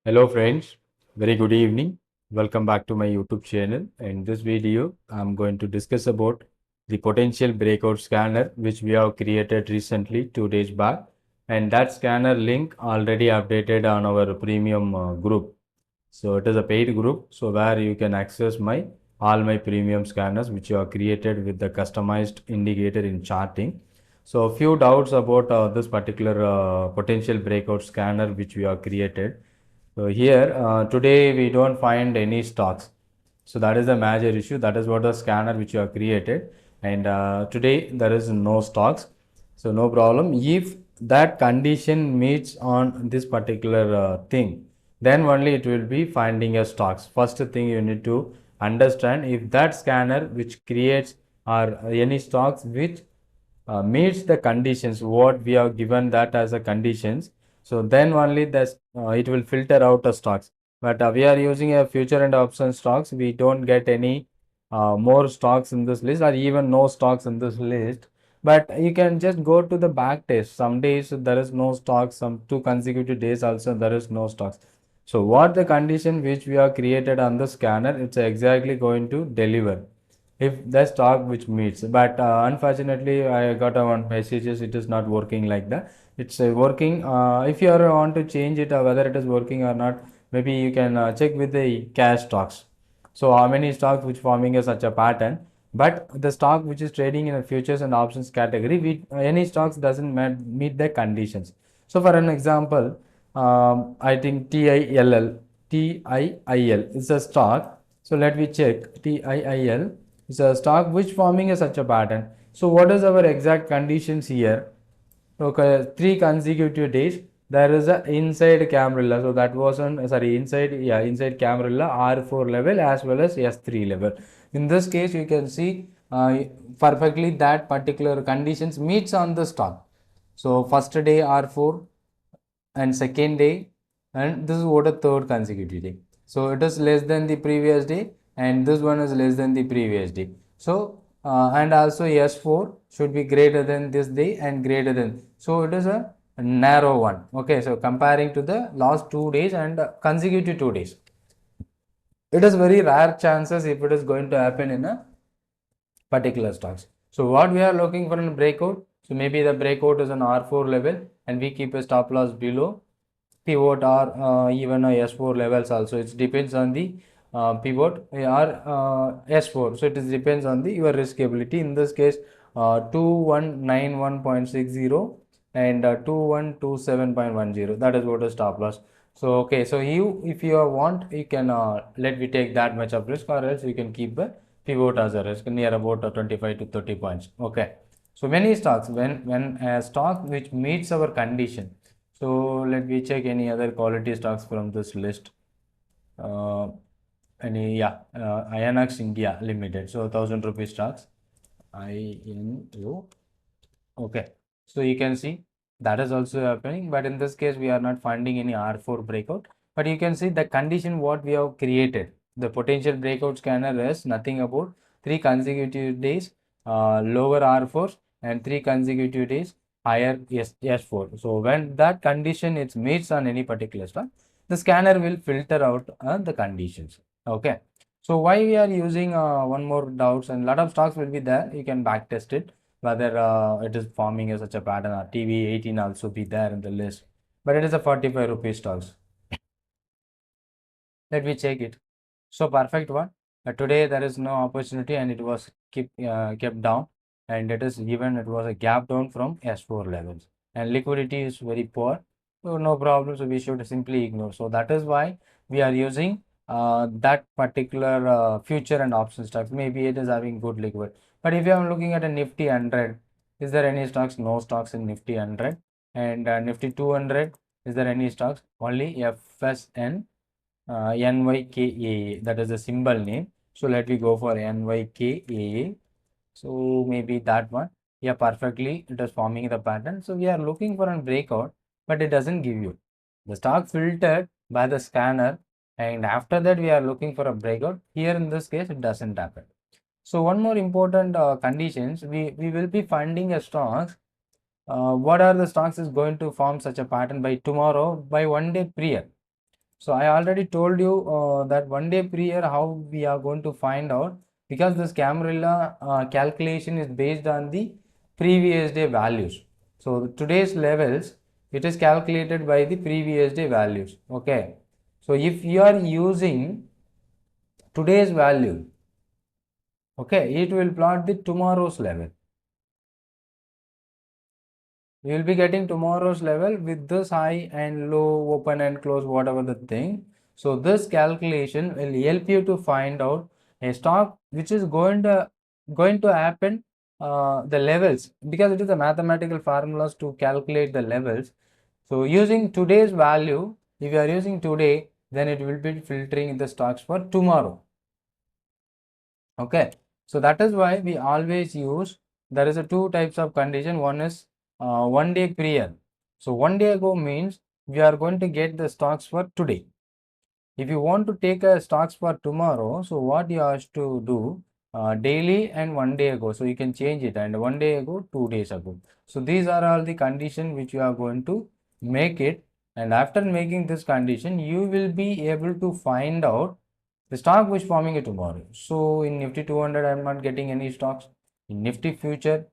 Hello friends, very good evening. Welcome back to my YouTube channel. In this video, I'm going to discuss about the potential breakout scanner which we have created recently 2 days back, and that scanner link already updated on our premium group. So it is a paid group, so where you can access my all my premium scanners which you have created with the customized indicator in charting. So a few doubts about this particular potential breakout scanner which we have created. So here today we don't find any stocks. So that is the major issue. That is what the scanner which you have created. And today there is no stocks. So no problem. If that condition meets on this particular thing, then only it will be finding a stocks. First thing you need to understand if that scanner which creates or any stocks which meets the conditions what we have given that as a conditions, so then only this it will filter out the stocks. But we are using a future and option stocks, we don't get any more stocks in this list or even no stocks in this list. But you can just go to the back test. Some days there is no stocks, some 2 consecutive days also there is no stocks. So what the condition which we have created on the scanner, it's exactly going to deliver if the stock which meets. But unfortunately I got one messages it is not working like that. It's working if you are want to change it whether it is working or not, maybe you can check with the cash stocks. So how many stocks which forming a such a pattern, but the stock which is trading in the futures and options category, we, any stocks doesn't meet the conditions. So for an example, I think TIIL is a stock. So let me check. TIIL is a stock which forming a such a pattern. So what is our exact conditions here? Okay, 3 consecutive days there is a inside Camarilla. So that was on inside Camarilla R4 level as well as S3 level. In this case you can see perfectly that particular conditions meets on the stock. So first day R4 and second day, and this is what a third consecutive day. So it is less than the previous day and this one is less than the previous day. So and also S4 should be greater than this day and greater than, so it is a narrow one. Okay, so comparing to the last 2 days and consecutive 2 days, it is very rare chances if it is going to happen in a particular stocks. So what we are looking for in a breakout, so maybe the breakout is an R4 level and we keep a stop loss below pivot or even a S4 levels also. It depends on the pivot or S4. So it is depends on the your risk ability. In this case, 2191.60 and 2127.10. That is what is stop loss. So okay, so you if you want you can let me take that much of risk, or else you can keep a pivot as a risk near about 25 to 30 points. Okay. So many stocks, when a stock which meets our condition. So let me check any other quality stocks from this list. Uh, Inox India Limited. So 1,000 rupee stocks. INO. Okay. So you can see that is also happening, but in this case we are not finding any R4 breakout. But you can see the condition what we have created. The potential breakout scanner is nothing about 3 consecutive days lower R4 and 3 consecutive days higher S4. So when that condition is meets on any particular stock, the scanner will filter out the conditions. Okay. So why we are using one more doubts, and lot of stocks will be there. You can back test it whether it is forming as such a pattern, or TV18 also be there in the list, but it is a 45 rupees stocks. Let me check it. So perfect one. Today there is no opportunity and it was kept down, and it is given it was a gap down from S4 levels, and liquidity is very poor. So no problem. So we should simply ignore. So that is why we are using that particular future and option stocks. Maybe it is having good liquid. But if you are looking at a Nifty 100, is there any stocks? No stocks in Nifty 100. And Nifty 200, is there any stocks? Only FSN NYKAA, that is the symbol name. So let me go for NYKAA. So maybe that one. Yeah, perfectly. It is forming the pattern. So we are looking for a breakout, but it doesn't give you. The stock filtered by the scanner, and after that we are looking for a breakout. Here in this case, it doesn't happen. So one more important conditions, we will be finding a stocks. What are the stocks is going to form such a pattern by tomorrow by 1 day prior. So I already told you that 1 day prior how we are going to find out, because this Camarilla calculation is based on the previous day values. So today's levels, it is calculated by the previous day values. Okay. So if you are using today's value, okay, it will plot the tomorrow's level. We will be getting tomorrow's level with this high and low, open and close, whatever the thing. So this calculation will help you to find out a stock which is going to happen the levels, because it is the mathematical formulas to calculate the levels. So using today's value, if you are using today, then it will be filtering the stocks for tomorrow. Okay, so that is why we always use, there is a two types of condition. One is 1 day prior. So 1 day ago means we are going to get the stocks for today. If you want to take a stocks for tomorrow, so what you have to do, daily and 1 day ago. So you can change it, and 1 day ago, 2 days ago. So these are all the condition which you are going to make it, and after making this condition, you will be able to find out the stock which forming it tomorrow. So in Nifty 200, I am not getting any stocks. In Nifty future,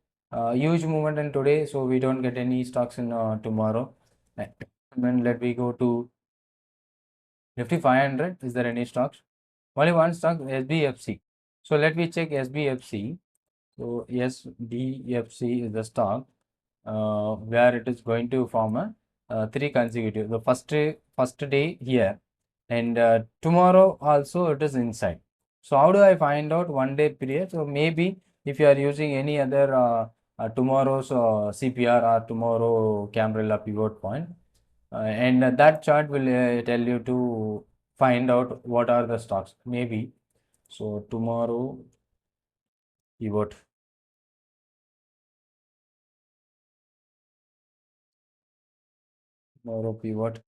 huge movement in today, so we don't get any stocks in tomorrow. And then let me go to Nifty 500. Is there any stocks? Only one stock, SBFC. So let me check SBFC. So SBFC is the stock where it is going to form a three consecutive. The first day here, and tomorrow also it is inside. So how do I find out 1 day period? So maybe if you are using any other tomorrow's CPR or tomorrow Camarilla pivot point, and that chart will tell you to find out what are the stocks maybe. So tomorrow pivot, tomorrow pivot.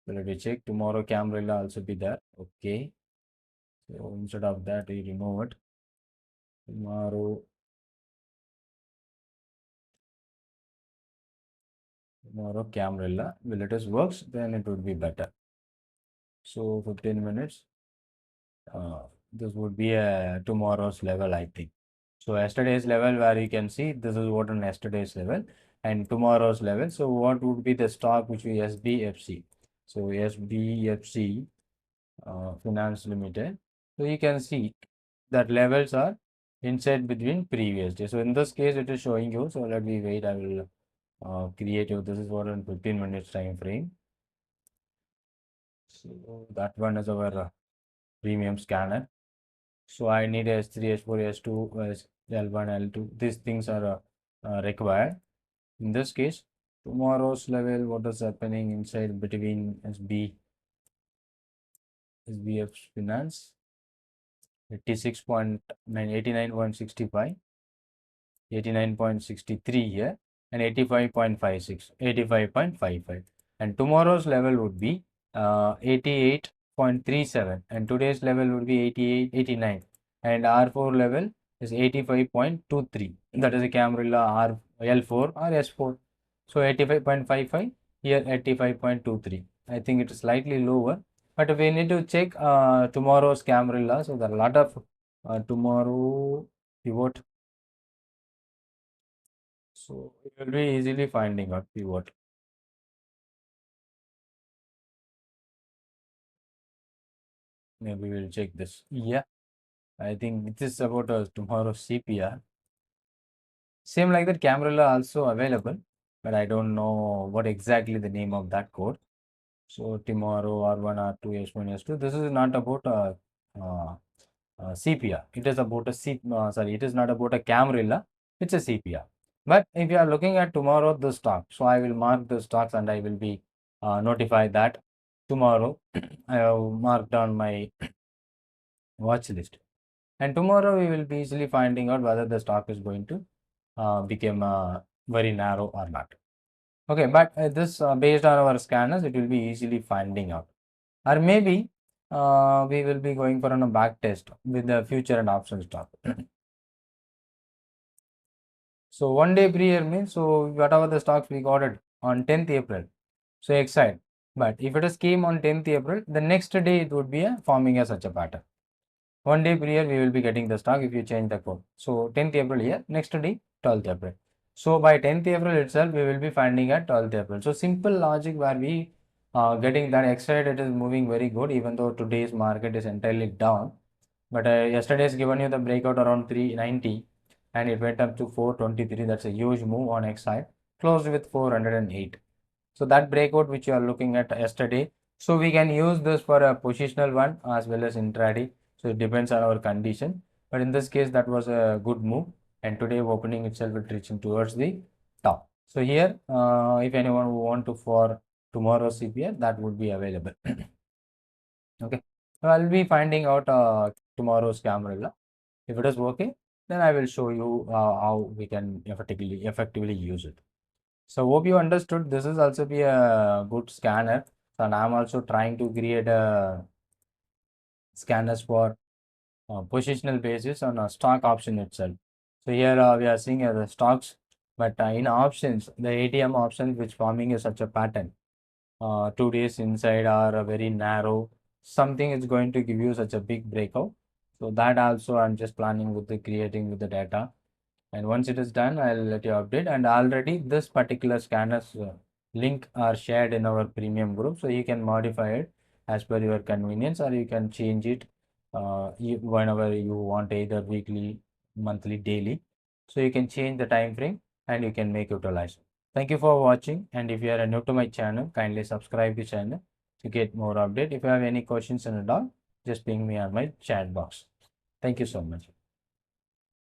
So let me check. Tomorrow Camarilla also be there. Okay. So instead of that, we remove it. Tomorrow Camarilla. Will it is works? Then it would be better. So 15 minutes. This would be a tomorrow's level, I think. So yesterday's level, where you can see this is what on yesterday's level and tomorrow's level. So what would be the stock which we SBFC? So SBFC Finance Limited. So you can see that levels are inside between previous day. So in this case, it is showing you. So let me wait. I will create you. This is what in 15 minutes time frame. So that one is our premium scanner. So I need S3, S4, S2, L1, L2. These things are required. In this case, tomorrow's level, what is happening inside between SBF Finance, 86.9, 89.65, 89.63 here, and 85.56, 85.55. And tomorrow's level would be 88.37, and today's level would be 88, 89, and R4 level is 85.23. That is a Camarilla R L4 or S4. So 85.55, here 85.23. I think it is slightly lower, but we need to check tomorrow's Camarilla. So there are a lot of tomorrow pivot. So you will be easily finding out pivot. Maybe we'll check this. Yeah, I think this is about tomorrow's CPR. Same like that, Camarilla also available, but I don't know what exactly the name of that code. So tomorrow R1, R2, S1, S2. This is not about uh, CPR. It is about a sorry, it is not about a Camarilla. It's a CPR. But if you are looking at tomorrow the stock, so I will mark the stocks and I will be notify that tomorrow I have marked down my watch list. And tomorrow we will be easily finding out whether the stock is going to become very narrow or not. Okay, but this based on our scanners, it will be easily finding out. Or maybe we will be going for a back test with the future and option stock. So 1 day prior means, so whatever the stocks we got it on 10th April. So excite. But if it is came on 10th April, the next day it would be forming a such a pattern. One day prior we will be getting the stock if you change the code. So 10th April here, next day 12th April. So by 10th April itself we will be finding at 12th April. So simple logic where we getting that extra, it is moving very good even though today's market is entirely down. But yesterday has given you the breakout around 390 and it went up to 423. That's a huge move on X side, closed with 408. So that breakout which you are looking at yesterday, so we can use this for a positional one as well as intraday. So it depends on our condition. But in this case, that was a good move. And today opening itself is reaching towards the top. So here, if anyone who want to for tomorrow's CPR, that would be available. Okay. So I'll be finding out tomorrow's Camarilla. If it is working, then I will show you how we can effectively use it. So hope you understood. This is also be a good scanner. And I'm also trying to create a scanners for positional basis on a stock option itself. So here we are seeing the stocks, but in options, the ATM options which forming is such a pattern. 2 days inside are very narrow. Something is going to give you such a big breakout. So that also I'm just planning with the creating with the data. And once it is done, I'll let you update. And already this particular scanner's link are shared in our premium group, so you can modify it as per your convenience, or you can change it whenever you want, either weekly, monthly, daily. So you can change the time frame and you can make utilize. Thank you for watching, and if you are new to my channel, kindly subscribe the channel to get more update. If you have any questions and all, just ping me on my chat box. Thank you so much.